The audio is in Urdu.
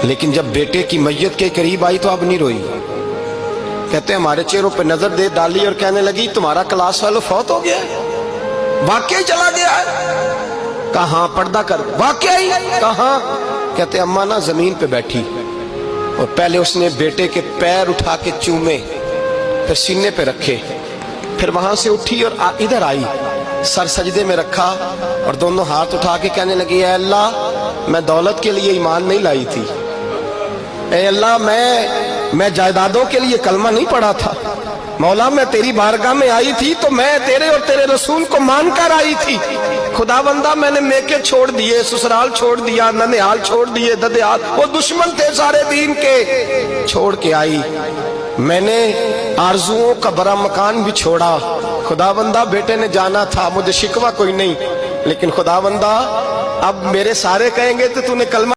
لیکن جب بیٹے کی میت کے قریب آئی تو اب نہیں روئی. کہتے ہیں ہمارے چہروں پہ نظر دے ڈالی اور کہنے لگی تمہارا کلاس فیلو فوت ہو گیا ہے؟ واقعی چلا گیا ہے؟ کہاں؟ پردہ کر. واقعی؟ کہاں؟ کہتے اماں نا زمین پہ بیٹھی اور پہلے اس نے بیٹے کے پیر اٹھا کے چومے، پھر سینے پہ رکھے، پھر وہاں سے اٹھی اور ادھر آئی، سر سجدے میں رکھا اور دونوں ہاتھ اٹھا کے کہنے لگی اے اللہ میں دولت کے لیے ایمان نہیں لائی تھی، اے اللہ میں جائیدادوں کے لیے کلمہ نہیں پڑھا تھا، مولا میں تیری بارگاہ میں آئی تھی تو میں تیرے اور تیرے رسول کو مان کر آئی تھی. خدا بندہ میں نے میکے چھوڑ دیے، سسرال چھوڑ دیا، ننیال چھوڑ دیے، ددیال، وہ دشمن تھے سارے دین کے، چھوڑ کے آئی. میں نے آرزوؤں کا بڑا مکان بھی چھوڑا. خدا بندہ بیٹے نے جانا تھا، مجھے شکوہ کوئی نہیں، لیکن خدا بندہ اب میرے سارے کہیں گے تو تو نے کلمہ